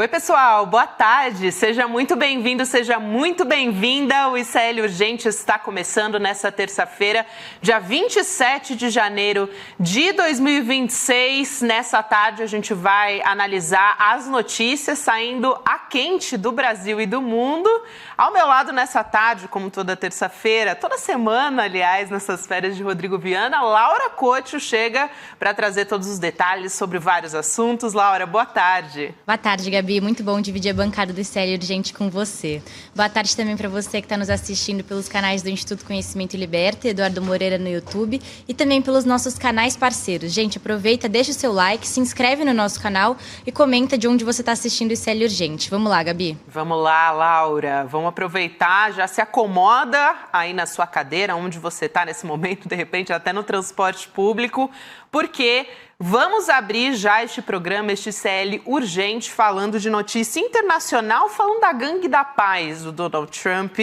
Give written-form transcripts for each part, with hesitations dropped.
Oi, pessoal, boa tarde, seja muito bem-vindo, seja muito bem-vinda. O ICL Urgente está começando nessa terça-feira, dia 27 de janeiro de 2026. Nessa tarde a gente vai analisar as notícias saindo a quente do Brasil e do mundo. Ao meu lado nessa tarde, como toda terça-feira, toda semana, aliás, nessas férias de Rodrigo Viana, Laura Couto chega para trazer todos os detalhes sobre vários assuntos. Laura, boa tarde. Boa tarde, Gabi. Muito bom dividir a bancada do ICL Urgente com você. Boa tarde também para você que está nos assistindo pelos canais do Instituto Conhecimento e Liberta, Eduardo Moreira no YouTube, e também pelos nossos canais parceiros. Gente, aproveita, deixa o seu like, se inscreve no nosso canal e comenta de onde você está assistindo o ICL Urgente. Vamos lá, Gabi? Vamos lá, Laura. Vamos aproveitar, já se acomoda aí na sua cadeira, onde você está nesse momento, de repente até no transporte público, porque vamos abrir já este programa, este ICL Urgente, falando de notícia internacional, falando da gangue da paz do Donald Trump,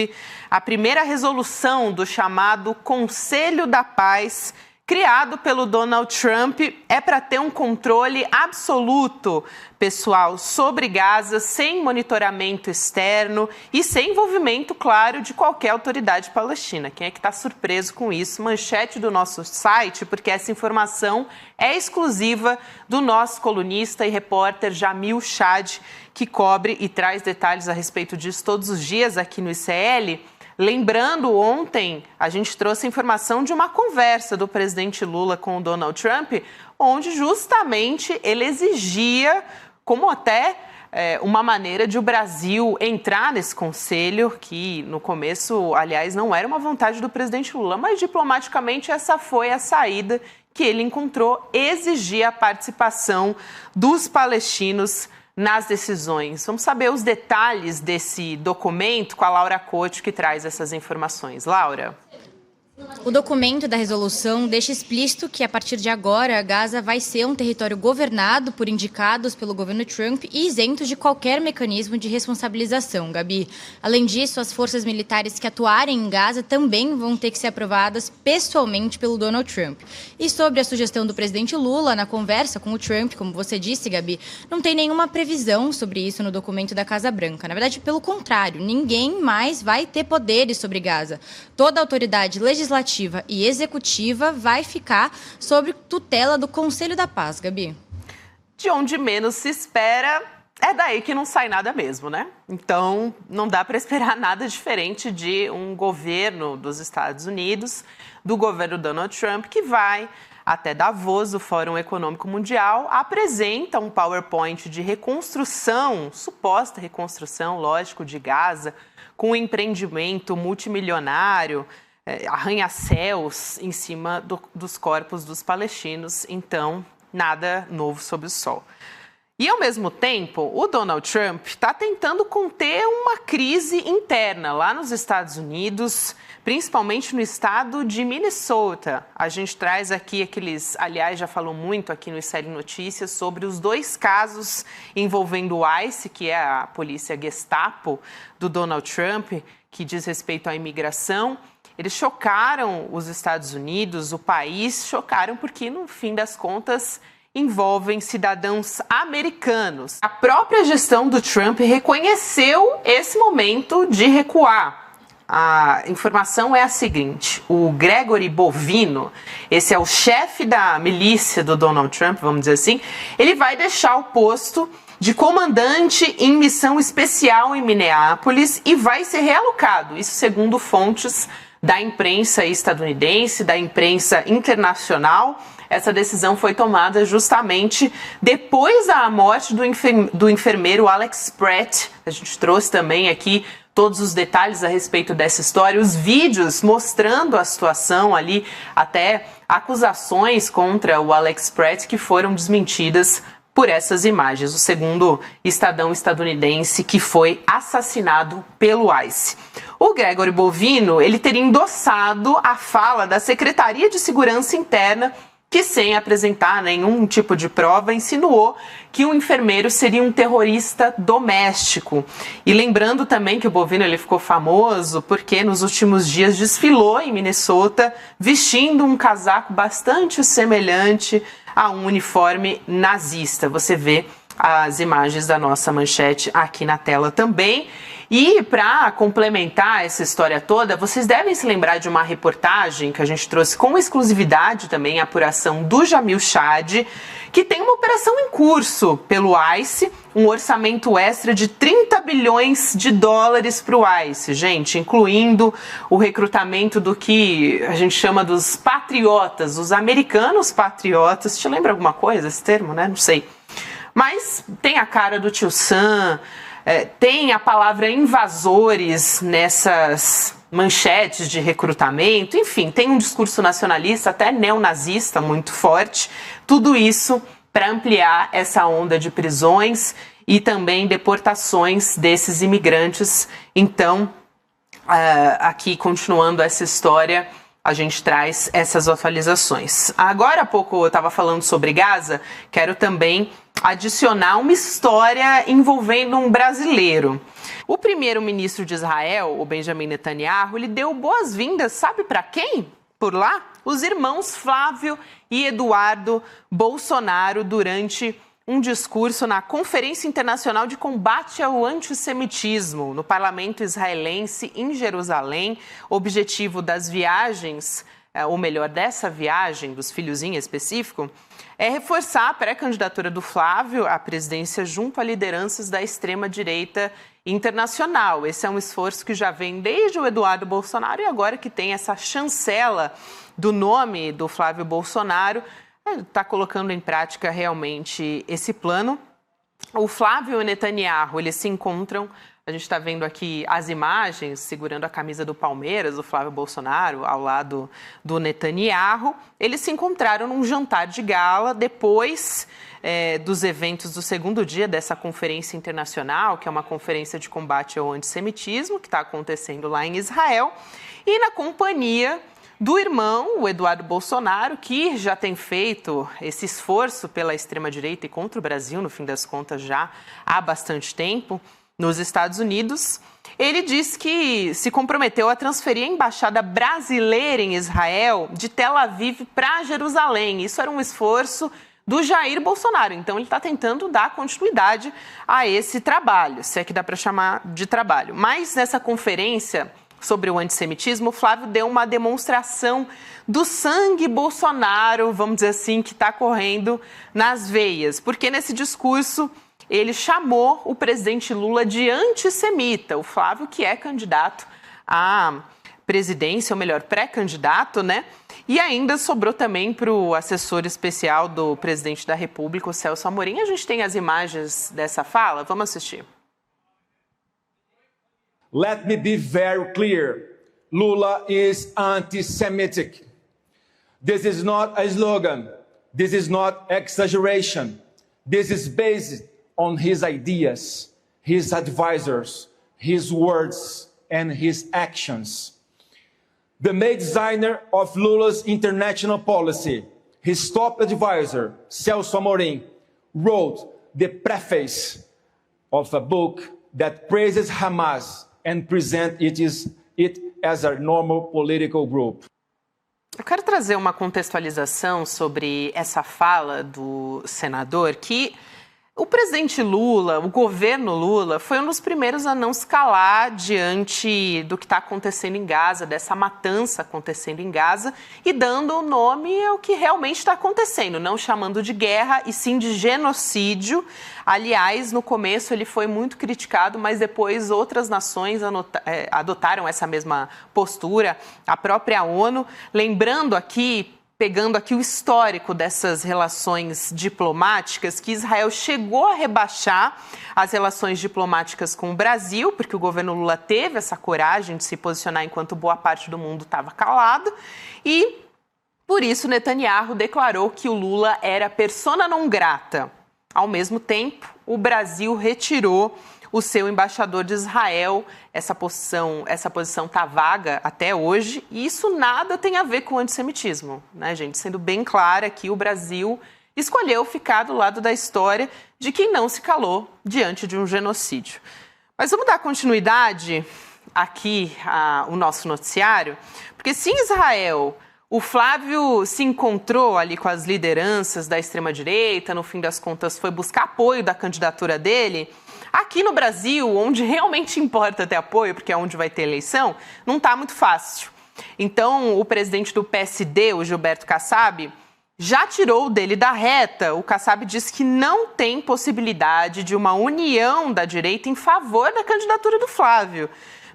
a primeira resolução do chamado Conselho da Paz, criado pelo Donald Trump, é para ter um controle absoluto, pessoal, sobre Gaza, sem monitoramento externo e sem envolvimento, claro, de qualquer autoridade palestina. Quem é que está surpreso com isso? Manchete do nosso site, porque essa informação é exclusiva do nosso colunista e repórter Jamil Chad, que cobre e traz detalhes a respeito disso todos os dias aqui no ICL. Lembrando, ontem a gente trouxe a informação de uma conversa do presidente Lula com o Donald Trump, onde justamente ele exigia, como até uma maneira de o Brasil entrar nesse conselho, que no começo, aliás, não era uma vontade do presidente Lula, mas diplomaticamente essa foi a saída que ele encontrou, exigir a participação dos palestinos nas decisões. Vamos saber os detalhes desse documento com a Laura Couto, que traz essas informações. Laura. O documento da resolução deixa explícito que, a partir de agora, Gaza vai ser um território governado por indicados pelo governo Trump e isento de qualquer mecanismo de responsabilização, Gabi. Além disso, as forças militares que atuarem em Gaza também vão ter que ser aprovadas pessoalmente pelo Donald Trump. E sobre a sugestão do presidente Lula na conversa com o Trump, como você disse, Gabi, não tem nenhuma previsão sobre isso no documento da Casa Branca. Na verdade, pelo contrário, ninguém mais vai ter poderes sobre Gaza. Toda a autoridade legislativa e executiva vai ficar sob tutela do Conselho da Paz, Gabi. De onde menos se espera, é daí que não sai nada mesmo, né? Então, não dá para esperar nada diferente de um governo dos Estados Unidos, do governo Donald Trump, que vai até Davos, o Fórum Econômico Mundial, apresenta um PowerPoint de reconstrução, suposta reconstrução, lógico, de Gaza, com um empreendimento multimilionário, arranha-céus em cima dos corpos dos palestinos, então nada novo sob o sol. E, ao mesmo tempo, o Donald Trump está tentando conter uma crise interna lá nos Estados Unidos, principalmente no estado de Minnesota. A gente traz aqui aliás, já falou muito aqui no ICL Notícias sobre os dois casos envolvendo o ICE, que é a polícia Gestapo do Donald Trump, que diz respeito à imigração. Eles chocaram os Estados Unidos, o país, chocaram porque, no fim das contas, envolvem cidadãos americanos. A própria gestão do Trump reconheceu esse momento de recuar. A informação é a seguinte: o Gregory Bovino, esse é o chefe da milícia do Donald Trump, vamos dizer assim, ele vai deixar o posto de comandante em missão especial em Minneapolis e vai ser realocado, isso segundo fontes da imprensa estadunidense, da imprensa internacional. Essa decisão foi tomada justamente depois da morte do enfermeiro Alex Pratt. A gente trouxe também aqui todos os detalhes a respeito dessa história, os vídeos mostrando a situação ali, até acusações contra o Alex Pratt que foram desmentidas por essas imagens, o segundo cidadão estadunidense que foi assassinado pelo ICE. O Gregory Bovino, ele teria endossado a fala da Secretaria de Segurança Interna, que, sem apresentar nenhum tipo de prova, insinuou que o enfermeiro seria um terrorista doméstico. E lembrando também que o Bovino ele ficou famoso porque nos últimos dias desfilou em Minnesota vestindo um casaco bastante semelhante a um uniforme nazista. Você vê as imagens da nossa manchete aqui na tela também. E para complementar essa história toda, vocês devem se lembrar de uma reportagem que a gente trouxe com exclusividade também, a apuração do Jamil Chad, que tem uma operação em curso pelo ICE, um orçamento extra de 30 bilhões de dólares para o ICE, gente, incluindo o recrutamento do que a gente chama dos patriotas, os americanos patriotas. Te lembra alguma coisa esse termo, né? Não sei. Mas tem a cara do tio Sam, tem a palavra invasores nessas manchetes de recrutamento, enfim, tem um discurso nacionalista, até neonazista muito forte, tudo isso para ampliar essa onda de prisões e também deportações desses imigrantes. Então, aqui continuando essa história, a gente traz essas atualizações. Agora há pouco eu estava falando sobre Gaza, quero também adicionar uma história envolvendo um brasileiro. O primeiro-ministro de Israel, o Benjamin Netanyahu, ele deu boas-vindas, sabe para quem? Por lá? Os irmãos Flávio e Eduardo Bolsonaro durante um discurso na Conferência Internacional de Combate ao Antissemitismo no Parlamento israelense em Jerusalém. O objetivo das viagens, ou melhor, dessa viagem, dos filhos em específico, é reforçar a pré-candidatura do Flávio à presidência junto a lideranças da extrema-direita internacional. Esse é um esforço que já vem desde o Eduardo Bolsonaro e agora que tem essa chancela do nome do Flávio Bolsonaro, está colocando em prática realmente esse plano. O Flávio e o Netanyahu, eles se encontram, a gente está vendo aqui as imagens, segurando a camisa do Palmeiras, o Flávio Bolsonaro, ao lado do Netanyahu. Eles se encontraram num jantar de gala depois dos eventos do segundo dia dessa conferência internacional, que é uma conferência de combate ao antissemitismo, que está acontecendo lá em Israel, e na companhia do irmão, o Eduardo Bolsonaro, que já tem feito esse esforço pela extrema-direita e contra o Brasil, no fim das contas, já há bastante tempo, nos Estados Unidos. Ele diz que se comprometeu a transferir a embaixada brasileira em Israel de Tel Aviv para Jerusalém. Isso era um esforço do Jair Bolsonaro. Então, ele está tentando dar continuidade a esse trabalho, se é que dá para chamar de trabalho. Mas nessa conferência sobre o antissemitismo, o Flávio deu uma demonstração do sangue Bolsonaro, vamos dizer assim, que está correndo nas veias. Porque nesse discurso ele chamou o presidente Lula de antissemita. O Flávio, que é candidato à presidência, ou melhor, pré-candidato, né? E ainda sobrou também para o assessor especial do presidente da República, o Celso Amorim. A gente tem as imagens dessa fala, vamos assistir. Let me be very clear. Lula is anti-Semitic. This is not a slogan. This is not exaggeration. This is based on his ideas, his advisors, his words, and his actions. The main designer of Lula's international policy, his top advisor, Celso Amorim, wrote the preface of a book that praises Hamas and present it as a normal political group. Eu quero trazer uma contextualização sobre essa fala do senador, que o presidente Lula, o governo Lula, foi um dos primeiros a não se calar diante do que está acontecendo em Gaza, dessa matança acontecendo em Gaza, e dando o nome ao que realmente está acontecendo, não chamando de guerra e sim de genocídio. Aliás, no começo ele foi muito criticado, mas depois outras nações adotaram essa mesma postura, a própria ONU. Lembrando aqui, pegando aqui o histórico dessas relações diplomáticas, que Israel chegou a rebaixar as relações diplomáticas com o Brasil, porque o governo Lula teve essa coragem de se posicionar enquanto boa parte do mundo estava calado, e por isso Netanyahu declarou que o Lula era persona non grata. Ao mesmo tempo, o Brasil retirou o seu embaixador de Israel. Essa posição está vaga até hoje, e isso nada tem a ver com o antissemitismo, né, gente? Sendo bem clara que o Brasil escolheu ficar do lado da história de quem não se calou diante de um genocídio. Mas vamos dar continuidade aqui ao nosso noticiário, porque se em Israel O Flávio se encontrou ali com as lideranças da extrema-direita, no fim das contas foi buscar apoio da candidatura dele. Aqui no Brasil, onde realmente importa ter apoio, porque é onde vai ter eleição, não está muito fácil. Então, o presidente do PSD, o Gilberto Kassab, já tirou dele da reta. O Kassab disse que não tem possibilidade de uma união da direita em favor da candidatura do Flávio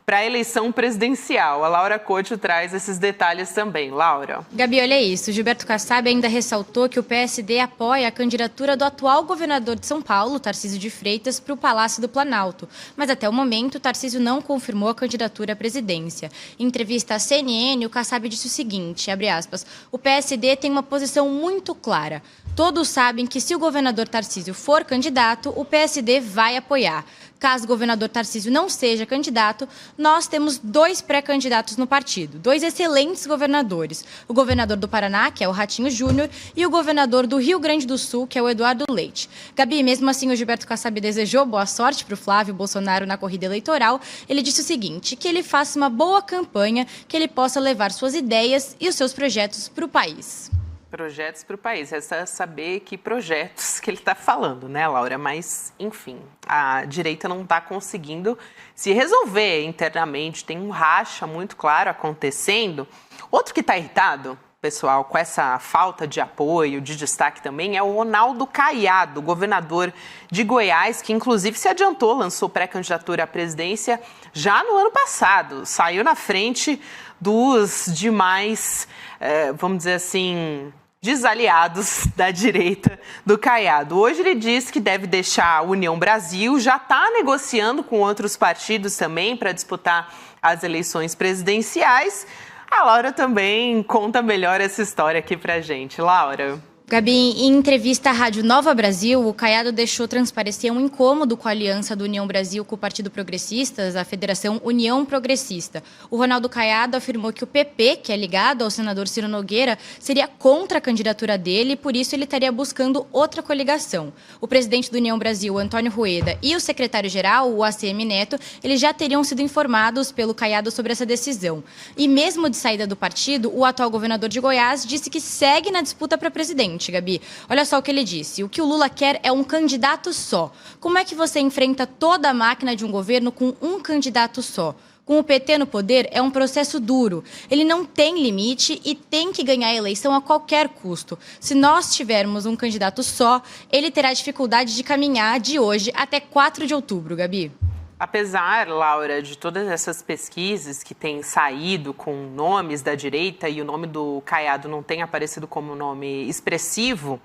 para a eleição presidencial. A Laura Couto traz esses detalhes também. Laura. Gabi, olha isso. Gilberto Kassab ainda ressaltou que o PSD apoia a candidatura do atual governador de São Paulo, Tarcísio de Freitas, para o Palácio do Planalto. Mas até o momento, Tarcísio não confirmou a candidatura à presidência. Em entrevista à CNN, o Kassab disse o seguinte, abre aspas, o PSD tem uma posição muito clara. Todos sabem que se o governador Tarcísio for candidato, o PSD vai apoiar. Caso o governador Tarcísio não seja candidato, nós temos 2 pré-candidatos no partido, 2 excelentes governadores. O governador do Paraná, que é o Ratinho Júnior, e o governador do Rio Grande do Sul, que é o Eduardo Leite. Gabi, mesmo assim, o Gilberto Kassab desejou boa sorte para o Flávio Bolsonaro na corrida eleitoral. Ele disse o seguinte, que ele faça uma boa campanha, que ele possa levar suas ideias e os seus projetos para o país. Projetos para o país. Resta saber que projetos que ele está falando, né, Laura? Mas, enfim, a direita não está conseguindo se resolver internamente. Tem um racha muito claro acontecendo. Outro que está irritado, pessoal, com essa falta de apoio, de destaque também, é o Ronaldo Caiado, governador de Goiás, que inclusive se adiantou, lançou pré-candidatura à presidência já no ano passado. Saiu na frente dos demais, vamos dizer assim, desaliados da direita do Caiado. Hoje ele diz que deve deixar a União Brasil, já está negociando com outros partidos também para disputar as eleições presidenciais. A Laura também conta melhor essa história aqui pra gente. Laura. Gabi, em entrevista à Rádio Nova Brasil, o Caiado deixou transparecer um incômodo com a aliança do União Brasil com o Partido Progressistas, a Federação União Progressista. O Ronaldo Caiado afirmou que o PP, que é ligado ao senador Ciro Nogueira, seria contra a candidatura dele e, por isso, ele estaria buscando outra coligação. O presidente do União Brasil, Antônio Rueda, e o secretário-geral, o ACM Neto, eles já teriam sido informados pelo Caiado sobre essa decisão. E mesmo de saída do partido, o atual governador de Goiás disse que segue na disputa para presidente. Gabi, olha só o que ele disse. O que o Lula quer é um candidato só. Como é que você enfrenta toda a máquina de um governo com um candidato só? Com o PT no poder, é um processo duro. Ele não tem limite e tem que ganhar a eleição a qualquer custo. Se nós tivermos um candidato só, ele terá dificuldade de caminhar de hoje até 4 de outubro, Gabi. Apesar, Laura, de todas essas pesquisas que têm saído com nomes da direita e o nome do Caiado não tem aparecido como nome expressivo,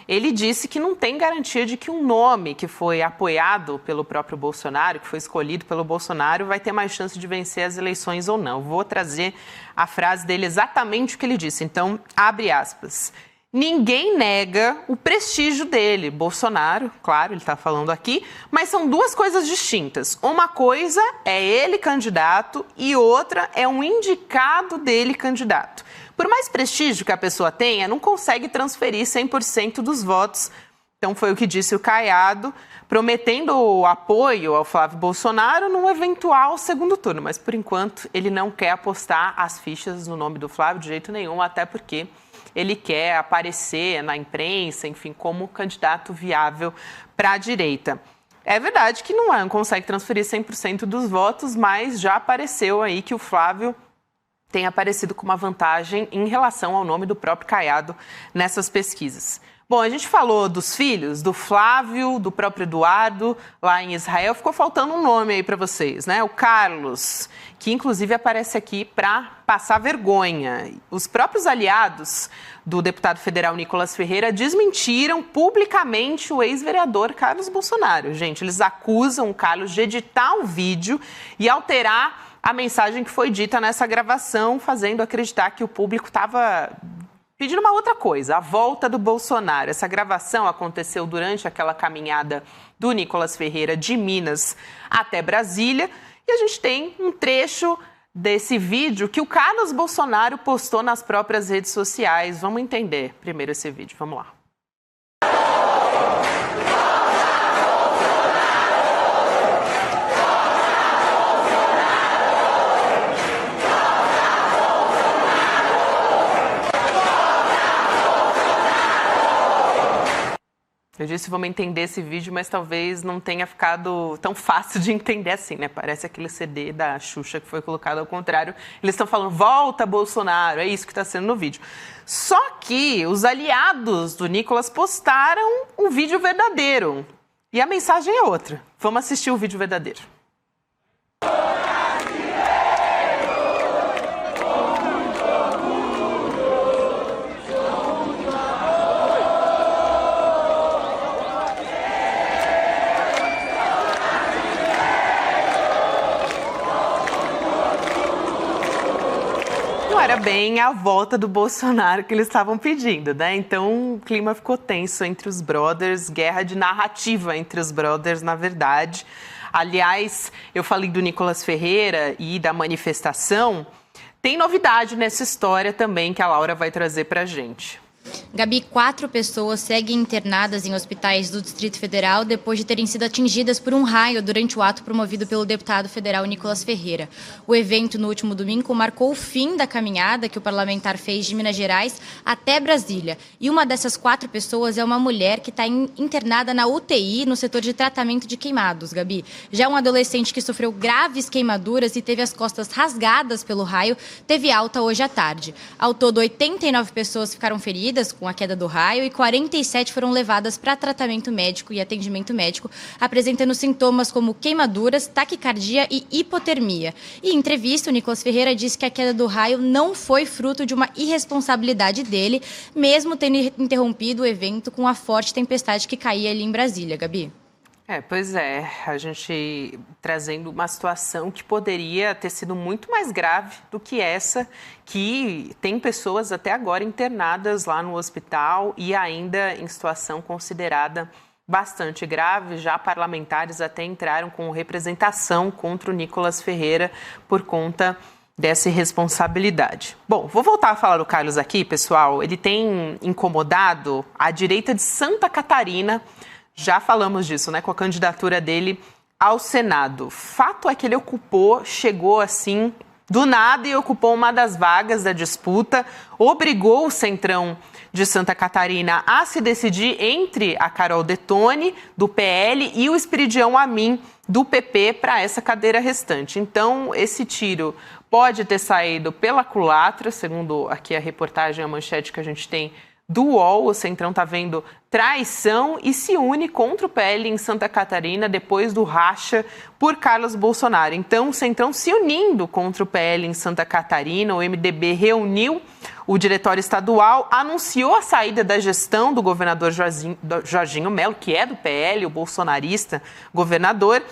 ele disse que não tem garantia de que um nome que foi apoiado pelo próprio Bolsonaro, que foi escolhido pelo Bolsonaro, vai ter mais chance de vencer as eleições ou não. Vou trazer a frase dele exatamente o que ele disse. Então, abre aspas. Ninguém nega o prestígio dele, Bolsonaro, claro, ele está falando aqui, mas são 2 coisas distintas. Uma coisa é ele candidato e outra é um indicado dele candidato. Por mais prestígio que a pessoa tenha, não consegue transferir 100% dos votos. Então foi o que disse o Caiado, prometendo o apoio ao Flávio Bolsonaro num eventual segundo turno. Mas, por enquanto, ele não quer apostar as fichas no nome do Flávio de jeito nenhum, até porque ele quer aparecer na imprensa, enfim, como candidato viável para a direita. É verdade que não consegue transferir 100% dos votos, mas já apareceu aí que o Flávio tem aparecido com uma vantagem em relação ao nome do próprio Caiado nessas pesquisas. Bom, a gente falou dos filhos, do Flávio, do próprio Eduardo, lá em Israel. Ficou faltando um nome aí para vocês, né? O Carlos, que inclusive aparece aqui para passar vergonha. Os próprios aliados do deputado federal Nicolas Ferreira desmentiram publicamente o ex-vereador Carlos Bolsonaro. Gente, eles acusam o Carlos de editar um vídeo e alterar a mensagem que foi dita nessa gravação, fazendo acreditar que o público estava pedindo uma outra coisa, a volta do Bolsonaro. Essa gravação aconteceu durante aquela caminhada do Nicolas Ferreira de Minas até Brasília. E a gente tem um trecho desse vídeo que o Carlos Bolsonaro postou nas próprias redes sociais. Vamos entender primeiro esse vídeo. Vamos lá. Eu disse, vamos entender esse vídeo, mas talvez não tenha ficado tão fácil de entender assim, né? Parece aquele CD da Xuxa que foi colocado ao contrário. Eles estão falando, volta Bolsonaro, é isso que está sendo no vídeo. Só que os aliados do Nicolas postaram um vídeo verdadeiro. E a mensagem é outra. Vamos assistir o vídeo verdadeiro. Não era bem a volta do Bolsonaro que eles estavam pedindo, né? Então o clima ficou tenso entre os brothers, guerra de narrativa entre os brothers, na verdade. Aliás, eu falei do Nicolas Ferreira e da manifestação. Tem novidade nessa história também que a Laura vai trazer pra gente. Gabi, 4 pessoas seguem internadas em hospitais do Distrito Federal depois de terem sido atingidas por um raio durante o ato promovido pelo deputado federal Nicolas Ferreira. O evento, no último domingo, marcou o fim da caminhada que o parlamentar fez de Minas Gerais até Brasília. E uma dessas 4 pessoas é uma mulher que está internada na UTI, no setor de tratamento de queimados, Gabi. Já um adolescente que sofreu graves queimaduras e teve as costas rasgadas pelo raio, teve alta hoje à tarde. Ao todo, 89 pessoas ficaram feridas com a queda do raio e 47 foram levadas para tratamento médico e atendimento médico, apresentando sintomas como queimaduras, taquicardia e hipotermia. E em entrevista, o Nicolas Ferreira disse que a queda do raio não foi fruto de uma irresponsabilidade dele, mesmo tendo interrompido o evento com a forte tempestade que caía ali em Brasília, Gabi. Pois é, a gente trazendo uma situação que poderia ter sido muito mais grave do que essa, que tem pessoas até agora internadas lá no hospital e ainda em situação considerada bastante grave. Já parlamentares até entraram com representação contra o Nicolas Ferreira por conta dessa irresponsabilidade. Bom, vou voltar a falar do Carlos aqui, pessoal. Ele tem incomodado a direita de Santa Catarina. Já falamos disso, né, com a candidatura dele ao Senado. Fato é que ele chegou assim, do nada, e ocupou uma das vagas da disputa, obrigou o Centrão de Santa Catarina a se decidir entre a Carol Detone, do PL, e o Espiridião Amin, do PP, para essa cadeira restante. Então, esse tiro pode ter saído pela culatra, segundo aqui a reportagem, a manchete que a gente tem do UOL. O Centrão está vendo traição e se une contra o PL em Santa Catarina depois do racha por Carlos Bolsonaro. Então, o Centrão se unindo contra o PL em Santa Catarina, o MDB reuniu o diretório estadual, anunciou a saída da gestão do governador Jorginho Melo, que é do PL, o bolsonarista governador,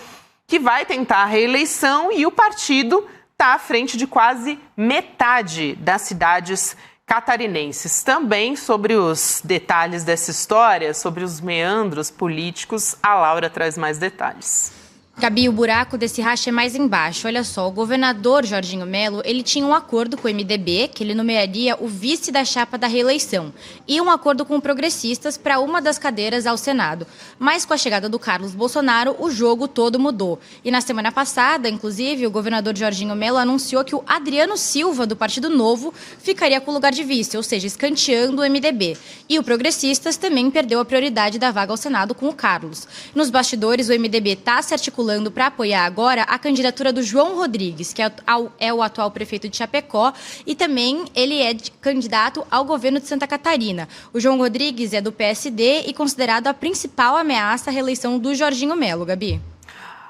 que vai tentar a reeleição, e o partido está à frente de quase metade das cidades catarinenses. Também sobre os detalhes dessa história, sobre os meandros políticos, a Laura traz mais detalhes. Gabi, o buraco desse racha é mais embaixo. Olha só, o governador Jorginho Melo, ele tinha um acordo com o MDB, que ele nomearia o vice da chapa da reeleição, e um acordo com progressistas para uma das cadeiras ao Senado. Mas com a chegada do Carlos Bolsonaro, o jogo todo mudou. E na semana passada, inclusive, o governador Jorginho Melo anunciou que o Adriano Silva, do Partido Novo, ficaria com o lugar de vice, ou seja, escanteando o MDB. E o Progressistas também perdeu a prioridade da vaga ao Senado com o Carlos. Nos bastidores, o MDB está se articulando para apoiar agora a candidatura do João Rodrigues, que é o atual prefeito de Chapecó, e também ele é candidato ao governo de Santa Catarina. O João Rodrigues é do PSD e considerado a principal ameaça à reeleição do Jorginho Melo, Gabi.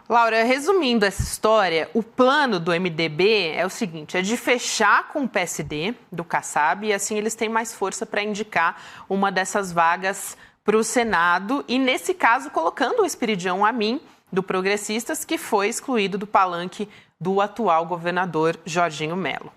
Laura, resumindo essa história, o plano do MDB é o seguinte, é de fechar com o PSD do Kassab, e assim eles têm mais força para indicar uma dessas vagas para o Senado, e nesse caso colocando o Espiridião Amin, do Progressistas, que foi excluído do palanque do atual governador Jorginho Melo.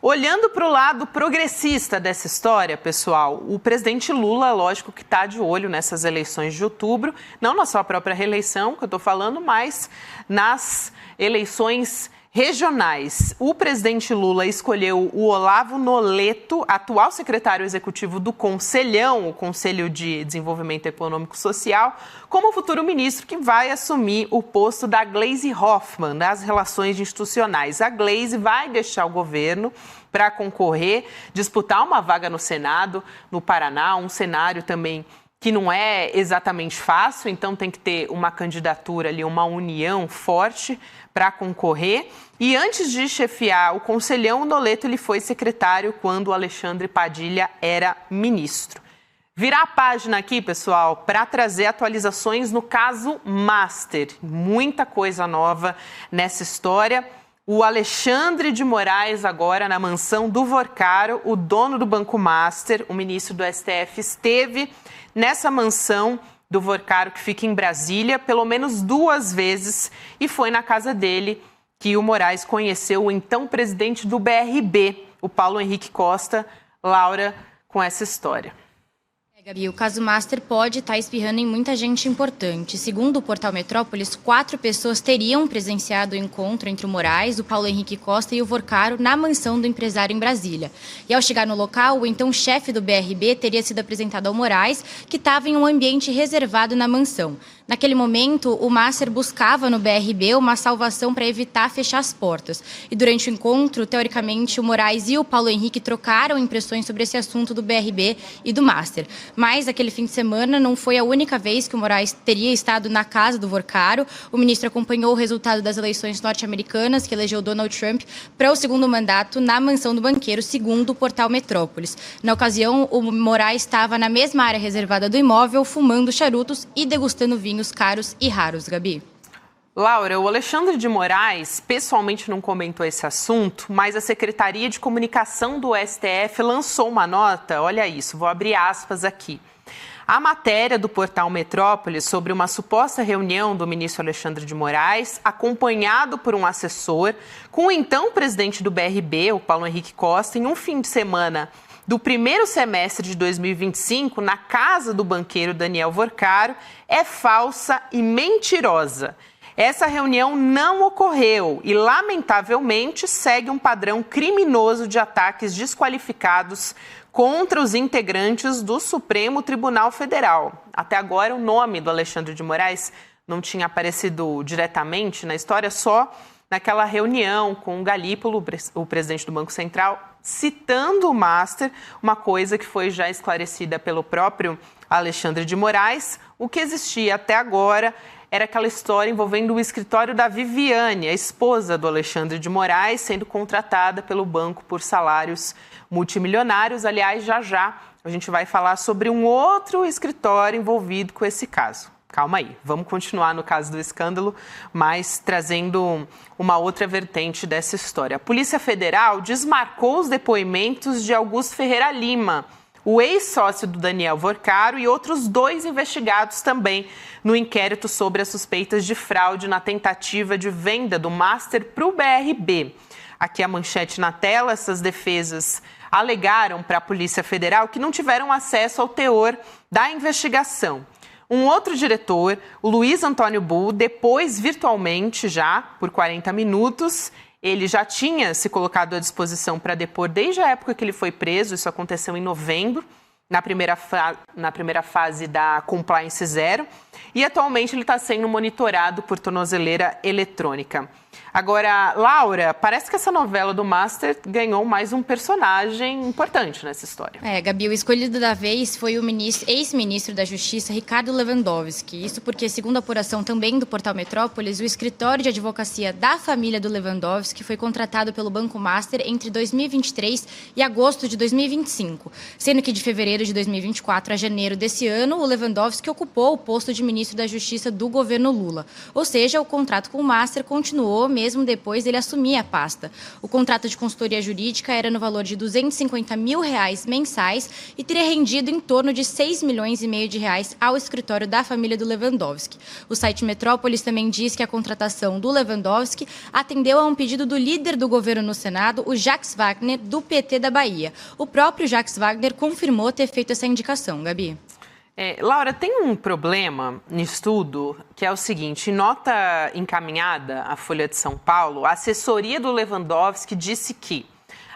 Olhando para o lado progressista dessa história, pessoal, o presidente Lula, lógico que está de olho nessas eleições de outubro, não na sua própria reeleição, que eu estou falando, mas nas eleições regionais. O presidente Lula escolheu o Olavo Noleto, atual secretário executivo do Conselhão, o Conselho de Desenvolvimento Econômico e Social, como futuro ministro que vai assumir o posto da Gleisi Hoffmann das Relações Institucionais. A Gleisi vai deixar o governo para concorrer, disputar uma vaga no Senado, no Paraná, um cenário também que não é exatamente fácil, então tem que ter uma candidatura ali, uma união forte para concorrer. E antes de chefiar o Conselhão, o Noleto ele foi secretário quando o Alexandre Padilha era ministro. Virar a página aqui, pessoal, para trazer atualizações no caso Master. Muita coisa nova nessa história. O Alexandre de Moraes, agora na mansão do Vorcaro, o dono do Banco Master, o ministro do STF, esteve nessa mansão do Vorcaro, que fica em Brasília, pelo menos 2 vezes, e foi na casa dele que o Moraes conheceu o então presidente do BRB, o Paulo Henrique Costa. Laura, com essa história. Gabi, o caso Master pode estar espirrando em muita gente importante. Segundo o portal Metrópolis, 4 pessoas teriam presenciado o encontro entre o Moraes, o Paulo Henrique Costa e o Vorcaro na mansão do empresário em Brasília. E ao chegar no local, o então chefe do BRB teria sido apresentado ao Moraes, que estava em um ambiente reservado na mansão. Naquele momento, o Master buscava no BRB uma salvação para evitar fechar as portas. E durante o encontro, teoricamente, o Moraes e o Paulo Henrique trocaram impressões sobre esse assunto do BRB e do Master. Mas aquele fim de semana não foi a única vez que o Moraes teria estado na casa do Vorcaro. O ministro acompanhou o resultado das eleições norte-americanas, que elegeu Donald Trump para o 2º mandato na mansão do banqueiro, segundo o portal Metrópolis. Na ocasião, o Moraes estava na mesma área reservada do imóvel, fumando charutos e degustando vinhos caros e raros, Gabi. Laura, o Alexandre de Moraes pessoalmente não comentou esse assunto, mas a Secretaria de Comunicação do STF lançou uma nota, olha isso, vou abrir aspas aqui. A matéria do portal Metrópolis sobre uma suposta reunião do ministro Alexandre de Moraes, acompanhado por um assessor, com o então presidente do BRB, o Paulo Henrique Costa, em um fim de semana do primeiro semestre de 2025, na casa do banqueiro Daniel Vorcaro, é falsa e mentirosa. Essa reunião não ocorreu e, lamentavelmente, segue um padrão criminoso de ataques desqualificados contra os integrantes do Supremo Tribunal Federal. Até agora, o nome do Alexandre de Moraes não tinha aparecido diretamente na história, só naquela reunião com o Galípolo, o presidente do Banco Central, citando o Master, uma coisa que foi já esclarecida pelo próprio Alexandre de Moraes. O que existia até agora era aquela história envolvendo o escritório da Viviane, a esposa do Alexandre de Moraes, sendo contratada pelo banco por salários multimilionários. Aliás, já a gente vai falar sobre um outro escritório envolvido com esse caso. Calma aí, vamos continuar no caso do escândalo, mas trazendo uma outra vertente dessa história. A Polícia Federal desmarcou os depoimentos de Augusto Ferreira Lima, o ex-sócio do Daniel Vorcaro, e outros 2 investigados também no inquérito sobre as suspeitas de fraude na tentativa de venda do Master para o BRB. Aqui a manchete na tela, essas defesas alegaram para a Polícia Federal que não tiveram acesso ao teor da investigação. Um outro diretor, o Luiz Antônio Bull, depois virtualmente já, por 40 minutos, ele já tinha se colocado à disposição para depor desde a época que ele foi preso, isso aconteceu em novembro, na primeira fase da Compliance Zero, e atualmente ele está sendo monitorado por tornozeleira eletrônica. Agora, Laura, parece que essa novela do Master ganhou mais um personagem importante nessa história. Gabi, o escolhido da vez foi o ex-ministro da Justiça, Ricardo Lewandowski. Isso porque, segundo a apuração também do portal Metrópolis, o escritório de advocacia da família do Lewandowski foi contratado pelo Banco Master entre 2023 e agosto de 2025, sendo que de fevereiro de 2024 a janeiro desse ano, o Lewandowski ocupou o posto de ministro da Justiça do governo Lula. Ou seja, o contrato com o Master continuou mesmo depois dele assumir a pasta. O contrato de consultoria jurídica era no valor de R$250 mil mensais e teria rendido em torno de R$6,5 milhões ao escritório da família do Lewandowski. O site Metrópolis também diz que a contratação do Lewandowski atendeu a um pedido do líder do governo no Senado, o Jacques Wagner, do PT da Bahia. O próprio Jacques Wagner confirmou ter feito essa indicação, Gabi. Laura, tem um problema nisso tudo, que é o seguinte: em nota encaminhada à Folha de São Paulo, a assessoria do Lewandowski disse que,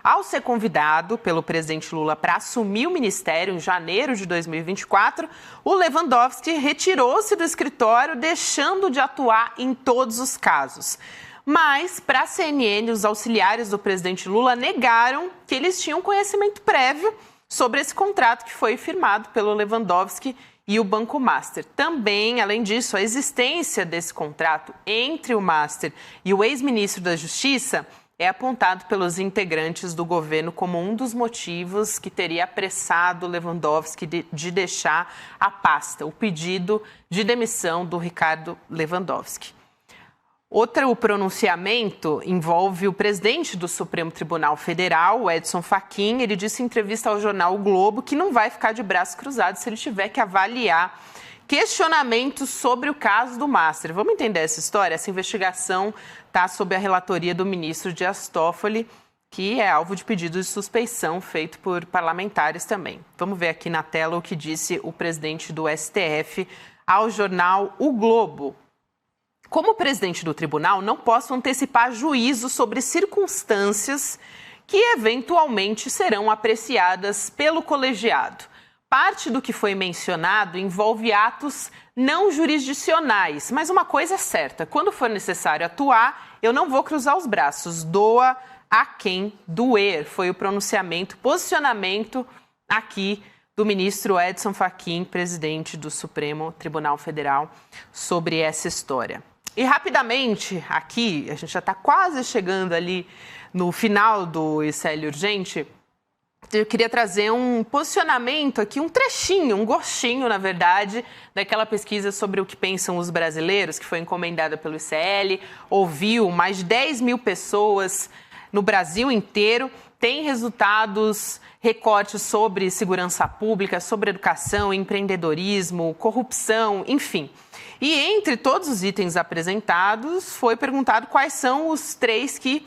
ao ser convidado pelo presidente Lula para assumir o ministério em janeiro de 2024, o Lewandowski retirou-se do escritório, deixando de atuar em todos os casos. Mas, para a CNN, os auxiliares do presidente Lula negaram que eles tinham conhecimento prévio sobre esse contrato que foi firmado pelo Lewandowski e o Banco Master. Também, além disso, a existência desse contrato entre o Master e o ex-ministro da Justiça é apontado pelos integrantes do governo como um dos motivos que teria apressado Lewandowski de deixar a pasta, o pedido de demissão do Ricardo Lewandowski. Outro pronunciamento envolve o presidente do Supremo Tribunal Federal, o Edson Fachin. Ele disse em entrevista ao jornal O Globo que não vai ficar de braços cruzados se ele tiver que avaliar questionamentos sobre o caso do Master. Vamos entender essa história? Essa investigação está sob a relatoria do ministro Dias Toffoli, que é alvo de pedido de suspeição feito por parlamentares também. Vamos ver aqui na tela o que disse o presidente do STF ao jornal O Globo. Como presidente do tribunal, não posso antecipar juízo sobre circunstâncias que eventualmente serão apreciadas pelo colegiado. Parte do que foi mencionado envolve atos não jurisdicionais, mas uma coisa é certa, quando for necessário atuar, eu não vou cruzar os braços, doa a quem doer. Foi o posicionamento aqui do ministro Edson Fachin, presidente do Supremo Tribunal Federal, sobre essa história. E rapidamente, aqui, a gente já está quase chegando ali no final do ICL Urgente, eu queria trazer um posicionamento aqui, um trechinho, um gostinho, na verdade, daquela pesquisa sobre o que pensam os brasileiros, que foi encomendada pelo ICL, ouviu mais de 10 mil pessoas no Brasil inteiro, tem resultados, recortes sobre segurança pública, sobre educação, empreendedorismo, corrupção, enfim. E entre todos os itens apresentados, foi perguntado quais são os 3 que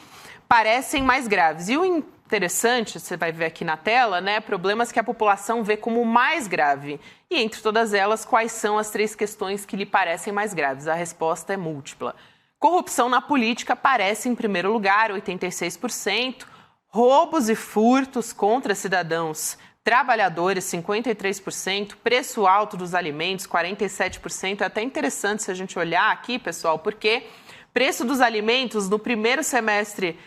parecem mais graves. E o interessante, você vai ver aqui na tela, né, problemas que a população vê como mais grave. E entre todas elas, quais são as 3 questões que lhe parecem mais graves? A resposta é múltipla. Corrupção na política aparece em primeiro lugar, 86%. Roubos e furtos contra cidadãos trabalhadores, 53%. Preço alto dos alimentos, 47%. É até interessante se a gente olhar aqui, pessoal, porque preço dos alimentos no primeiro semestre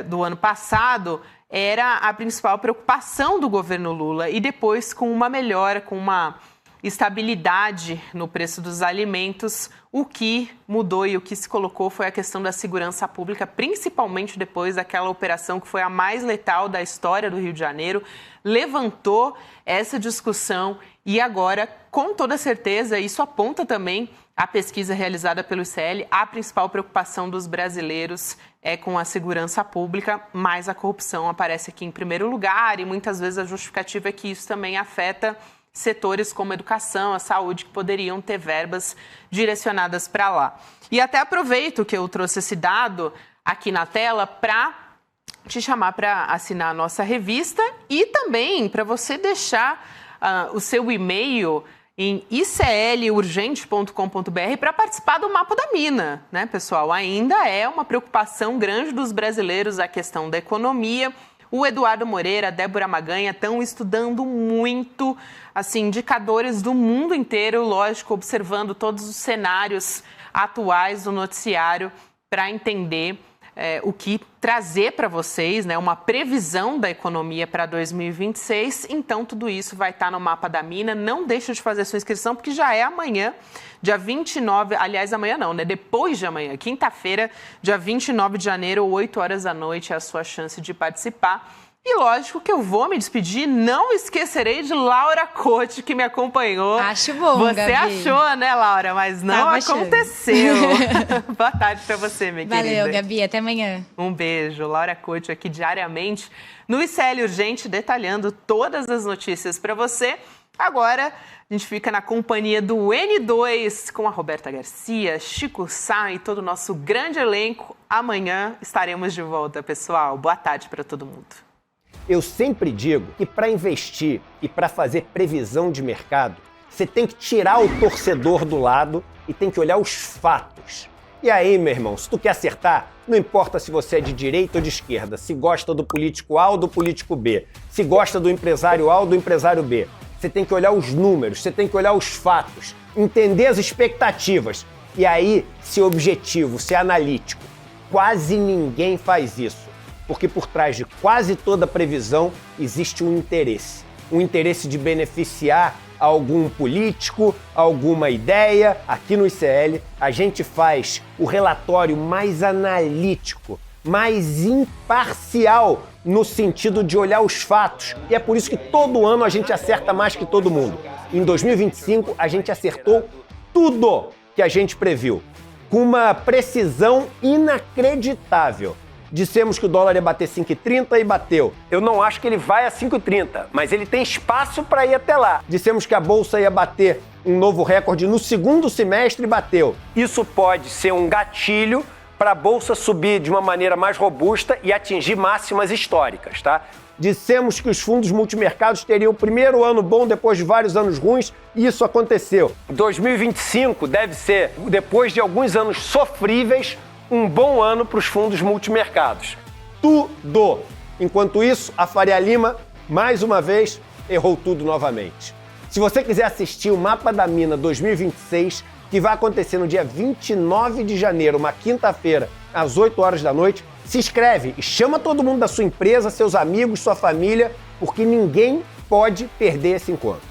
do ano passado era a principal preocupação do governo Lula e depois, com uma melhora, com uma estabilidade no preço dos alimentos, o que mudou e o que se colocou foi a questão da segurança pública, principalmente depois daquela operação que foi a mais letal da história do Rio de Janeiro, levantou essa discussão e agora, com toda certeza, isso aponta também a pesquisa realizada pelo ICL, a principal preocupação dos brasileiros é com a segurança pública, mas a corrupção aparece aqui em primeiro lugar e muitas vezes a justificativa é que isso também afeta setores como a educação, a saúde, que poderiam ter verbas direcionadas para lá. E até aproveito que eu trouxe esse dado aqui na tela para te chamar para assinar a nossa revista e também para você deixar o seu e-mail em iclurgente.com.br para participar do Mapa da Mina, né, pessoal? Ainda é uma preocupação grande dos brasileiros a questão da economia. O Eduardo Moreira, a Débora Maganha estão estudando muito, assim, indicadores do mundo inteiro, lógico, observando todos os cenários atuais do noticiário para entender o que trazer para vocês, né, uma previsão da economia para 2026. Então, tudo isso vai estar no Mapa da Mina. Não deixe de fazer sua inscrição, porque já é amanhã, dia 29, aliás, amanhã não, né? Depois de amanhã, quinta-feira, dia 29 de janeiro, 8 horas da noite, é a sua chance de participar. E lógico que eu vou me despedir, não esquecerei de Laura Cote, que me acompanhou. Acho bom, Você Gabi. achou, né, Laura? Mas não aconteceu. Boa tarde pra você, minha querida. Valeu, Gabi. Até amanhã. Um beijo. Laura Cote aqui diariamente no ICL Urgente, detalhando todas as notícias para você. Agora, a gente fica na companhia do N2 com a Roberta Garcia, Chico Sá e todo o nosso grande elenco. Amanhã estaremos de volta, pessoal. Boa tarde para todo mundo. Eu sempre digo que para investir e para fazer previsão de mercado, você tem que tirar o torcedor do lado e tem que olhar os fatos. E aí, meu irmão, se tu quer acertar, não importa se você é de direita ou de esquerda, se gosta do político A ou do político B, se gosta do empresário A ou do empresário B. Você tem que olhar os números, você tem que olhar os fatos, entender as expectativas. E aí, ser objetivo, ser analítico. Quase ninguém faz isso. Porque por trás de quase toda previsão existe um interesse de beneficiar algum político, alguma ideia. Aqui no ICL, a gente faz o relatório mais analítico, mais imparcial no sentido de olhar os fatos. E é por isso que todo ano a gente acerta mais que todo mundo. Em 2025, a gente acertou tudo que a gente previu, com uma precisão inacreditável. Dissemos que o dólar ia bater 5,30 e bateu. Eu não acho que ele vai a 5,30, mas ele tem espaço para ir até lá. Dissemos que a bolsa ia bater um novo recorde no segundo semestre e bateu. Isso pode ser um gatilho para a bolsa subir de uma maneira mais robusta e atingir máximas históricas, tá? Dissemos que os fundos multimercados teriam o primeiro ano bom depois de vários anos ruins, e isso aconteceu. 2025 deve ser, depois de alguns anos sofríveis, um bom ano para os fundos multimercados. Tudo! Enquanto isso, a Faria Lima, mais uma vez, errou tudo novamente. Se você quiser assistir o Mapa da Mina 2026, que vai acontecer no dia 29 de janeiro, uma quinta-feira, às 8 horas da noite, se inscreve e chama todo mundo da sua empresa, seus amigos, sua família, porque ninguém pode perder esse encontro.